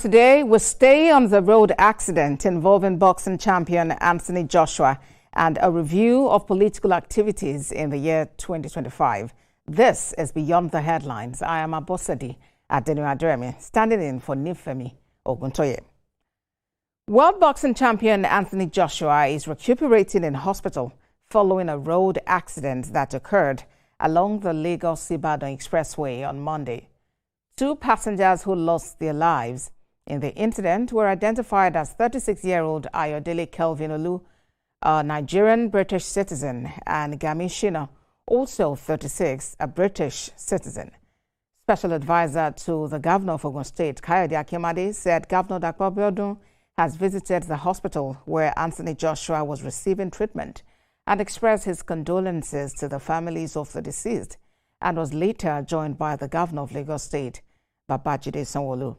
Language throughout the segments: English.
Today, we stay on the road accident involving boxing champion Anthony Joshua and a review of political activities in the year 2025. This is Beyond the Headlines. I am Abosadi Adeniradremi, standing in for Nifemi Oguntoye. World boxing champion Anthony Joshua is recuperating in hospital following a road accident that occurred along the Lagos-Ibadan Expressway on Monday. Two passengers who lost their lives in the incident were identified as 36-year-old Ayodele Kelvin Olu, a Nigerian British citizen, and Gami Shina, also 36, a British citizen. Special advisor to the governor of Ogun State, Kayode Akimade, said Governor Dapo Abiodun has visited the hospital where Anthony Joshua was receiving treatment and expressed his condolences to the families of the deceased, and was later joined by the governor of Lagos State, Babajide Sanwo-Olu.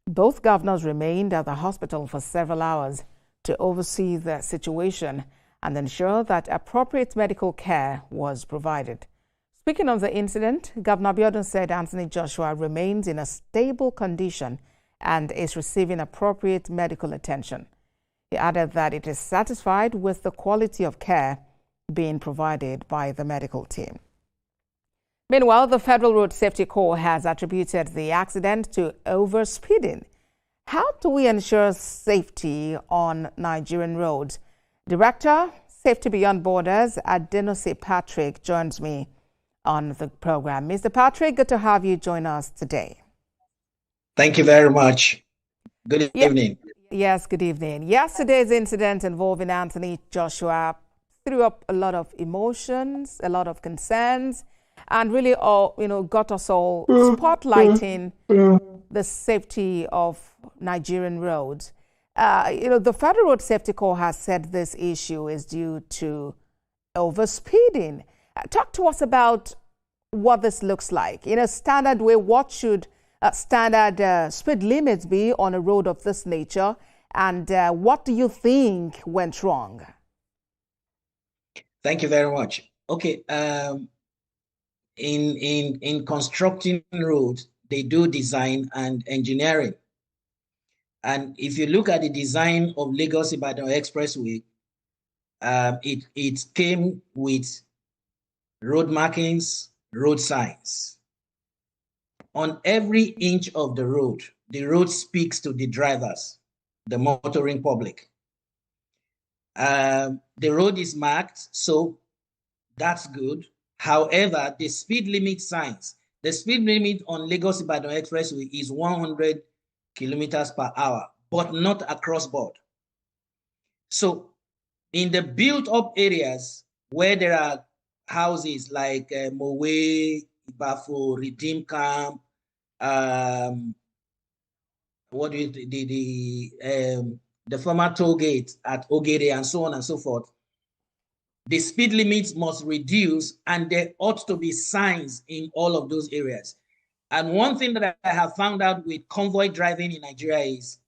Both governors remained at the hospital for several hours to oversee the situation and ensure that appropriate medical care was provided. Speaking of the incident, Governor Abiodun said Anthony Joshua remains in a stable condition and is receiving appropriate medical attention. He added that it is satisfied with the quality of care being provided by the medical team. Meanwhile, the Federal Road Safety Corps has attributed the accident to overspeeding. How do we ensure safety on Nigerian roads? Director, Safety Beyond Borders, Adenose Patrick, joins me on the program. Mr. Patrick, good to have you join us today. Thank you very much. Good evening. Yes, good evening. Yesterday's incident involving Anthony Joshua threw up a lot of emotions, a lot of concerns, and really got us all spotlighting the safety of Nigerian roads. The Federal Road Safety Corps has said this issue is due to overspeeding. Talk to us about what this looks like. In a standard way, what should standard speed limits be on a road of this nature? And what do you think went wrong? Thank you very much. Okay. In constructing roads, they do design and engineering. And if you look at the design of Lagos-Ibadan Expressway, it came with road markings, road signs. On every inch of the road speaks to the drivers, the motoring public. The road is marked, so that's good. However, the speed limit signs, the speed limit on Lagos-Ibadan Expressway is 100 kilometers per hour, but not across board. So in the built-up areas where there are houses like Mowe, Ibafo, Redeem Camp, the former toll gate at Ogere, and so on and so forth, the speed limits must reduce, and there ought to be signs in all of those areas. And one thing that I have found out with convoy driving in Nigeria is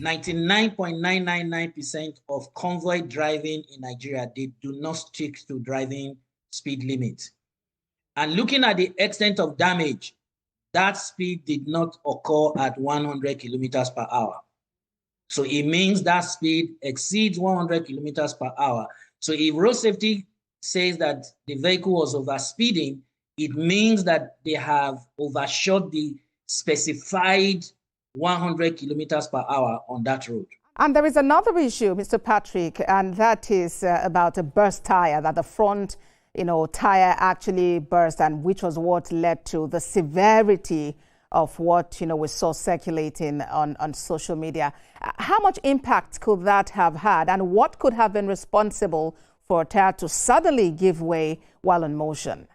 99.999% of convoy driving in Nigeria, they do not stick to driving speed limits. And looking at the extent of damage, that speed did not occur at 100 kilometers per hour. So it means that speed exceeds 100 kilometers per hour. So if road safety says that the vehicle was overspeeding, it means that they have overshot the specified 100 kilometers per hour on that road. And there is another issue, Mr. Patrick, and that is about a burst tire, that the front tire actually burst, and which was what led to the severity of what we saw circulating on social media. How much impact could that have had, and what could have been responsible for a tire to suddenly give way while in motion?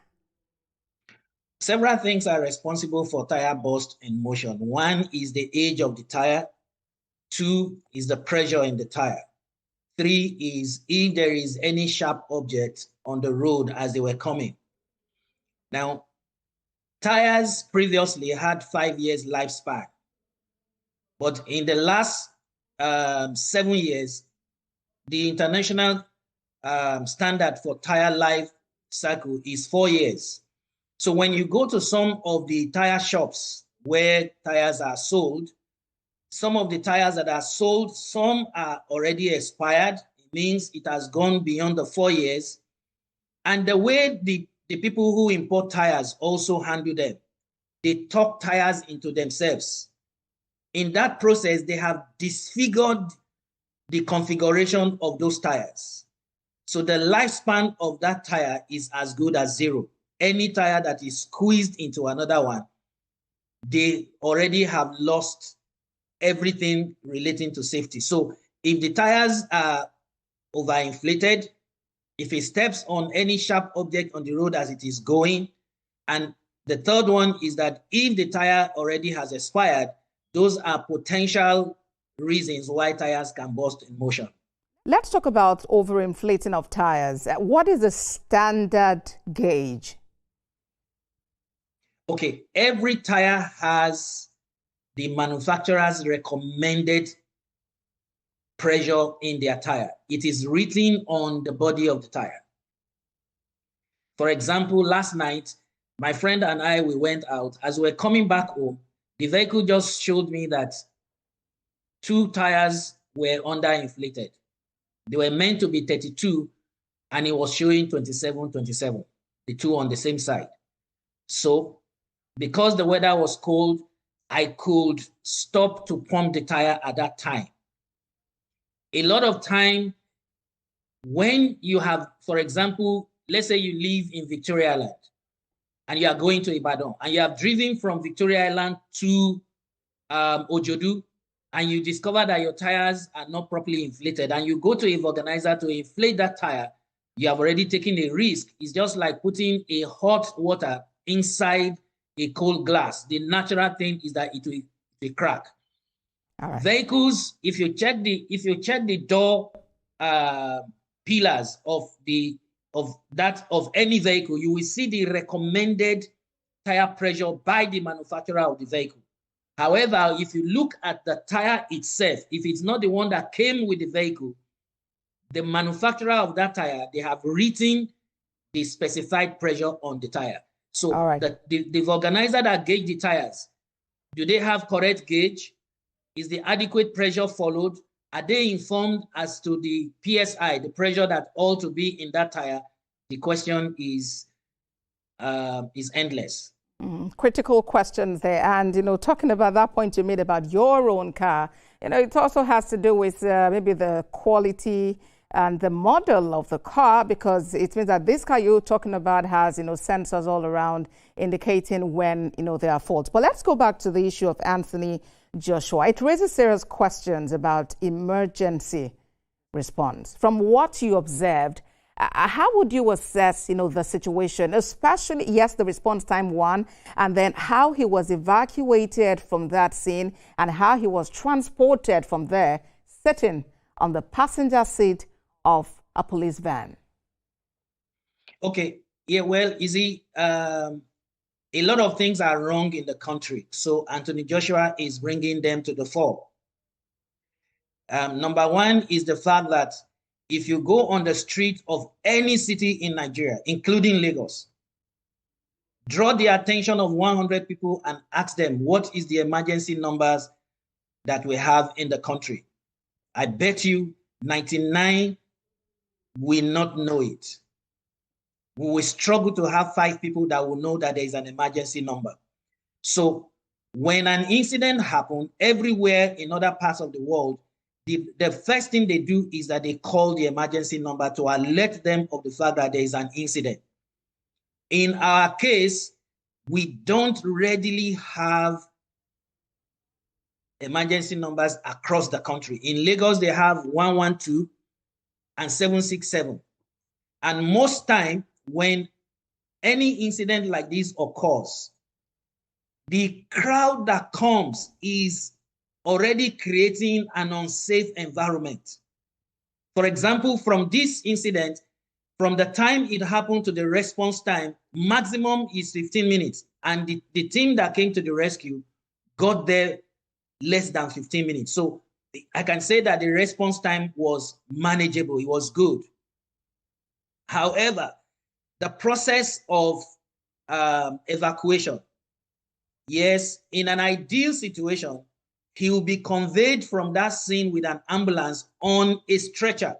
Several things are responsible for tire burst in motion. One is the age of the tire. Two is the pressure in the tire. Three is if there is any sharp object on the road as they were coming. Now, tires previously had 5 years lifespan, but in the last 7 years, the international standard for tire life cycle is 4 years. So when you go to some of the tire shops where tires are sold, some of the tires that are sold, some are already expired. It means it has gone beyond the 4 years. And the way the people who import tires also handle them, they tuck tires into themselves. In that process, they have disfigured the configuration of those tires. So the lifespan of that tire is as good as zero. Any tire that is squeezed into another one, they already have lost everything relating to safety. So if the tires are overinflated, if it steps on any sharp object on the road as it is going, and the third one is that if the tire already has expired, those are potential reasons why tires can burst in motion. Let's talk about overinflating of tires. What is the standard gauge? Okay, every tire has the manufacturer's recommended pressure in their tire. It is written on the body of the tire. For example, last night, my friend and I, we went out. As we were coming back home, the vehicle just showed me that 2 tires were underinflated. They were meant to be 32, and it was showing 27, the 2 on the same side. So because the weather was cold, I could stop to pump the tire at that time. A lot of time when you have, for example, let's say you live in Victoria Island and you are going to Ibadan and you have driven from Victoria Island to Ojodu, and you discover that your tires are not properly inflated, and you go to a vulcanizer to inflate that tire, you have already taken a risk. It's just like putting a hot water inside a cold glass. The natural thing is that it will crack. All right. Vehicles, if you check the door pillars of any vehicle, you will see the recommended tire pressure by the manufacturer of the vehicle. However, if you look at the tire itself, if it's not the one that came with the vehicle, the manufacturer of that tire, they have written the specified pressure on the tire. So right. the vulcanizer that gauge the tires, do they have correct gauge? Is the adequate pressure followed? Are they informed as to the PSI, the pressure that ought to be in that tire? The question is endless. Critical questions there. And, talking about that point you made about your own car, it also has to do with maybe the quality and the model of the car, because it means that this car you're talking about has, sensors all around indicating when, there are faults. But let's go back to the issue of Anthony Joshua. It raises serious questions about emergency response. From what you observed, how would you assess, the situation, especially, yes, the response time one, and then how he was evacuated from that scene and how he was transported from there, sitting on the passenger seat of a police van? Okay. Yeah, well, a lot of things are wrong in the country. So Anthony Joshua is bringing them to the fore. Number one is the fact that if you go on the street of any city in Nigeria, including Lagos, draw the attention of 100 people and ask them what is the emergency numbers that we have in the country. I bet you 99 will not know it. We will struggle to have 5 people that will know that there is an emergency number. So when an incident happens everywhere in other parts of the world, the first thing they do is that they call the emergency number to alert them of the fact that there is an incident. In our case, we don't readily have emergency numbers across the country. In Lagos, they have 112 and 767. And most time, when any incident like this occurs, the crowd that comes is already creating an unsafe environment. For example, from this incident, from the time it happened to the response time, maximum is 15 minutes. And the team that came to the rescue got there less than 15 minutes. So I can say that the response time was manageable. It was good. However, the process of evacuation, yes, in an ideal situation, he will be conveyed from that scene with an ambulance on a stretcher.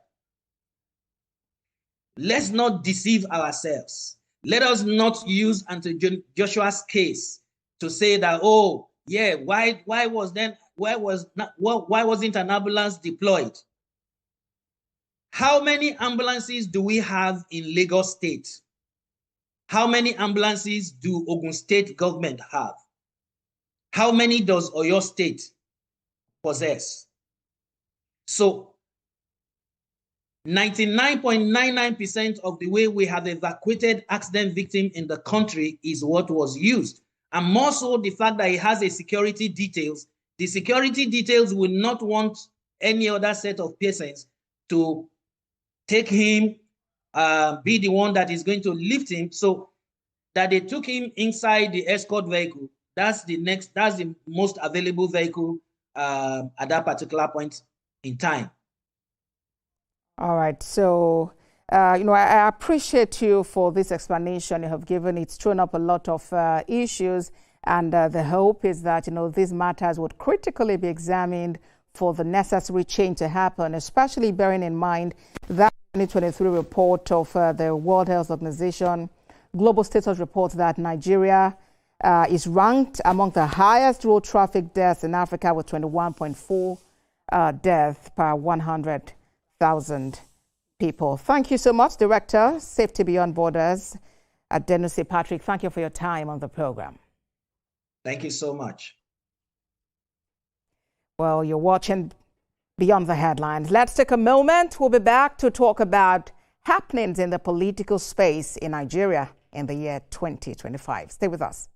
Let's not deceive ourselves. Let us not use Anthony Joshua's case to say that, oh, yeah, why wasn't an ambulance deployed? How many ambulances do we have in Lagos State? How many ambulances do Ogun State government have? How many does Oyo State possess? So 99.99% of the way we have evacuated accident victims in the country is what was used. And more so the fact that it has a security details. The security details will not want any other set of persons to take him, be the one that is going to lift him. So that they took him inside the escort vehicle. That's the most available vehicle at that particular point in time. All right. So, I appreciate you for this explanation you have given. It's thrown up a lot of issues, and the hope is that, these matters would critically be examined for the necessary change to happen, especially bearing in mind that 2023 report of the World Health Organization Global Status reports that Nigeria is ranked among the highest road traffic deaths in Africa with 21.4 deaths per 100,000 people. Thank you so much, Director, Safety Beyond Borders at Denusi Patrick. Thank you for your time on the program. Thank you so much. Well, you're watching Beyond the Headlines. Let's take a moment. We'll be back to talk about happenings in the political space in Nigeria in the year 2025. Stay with us.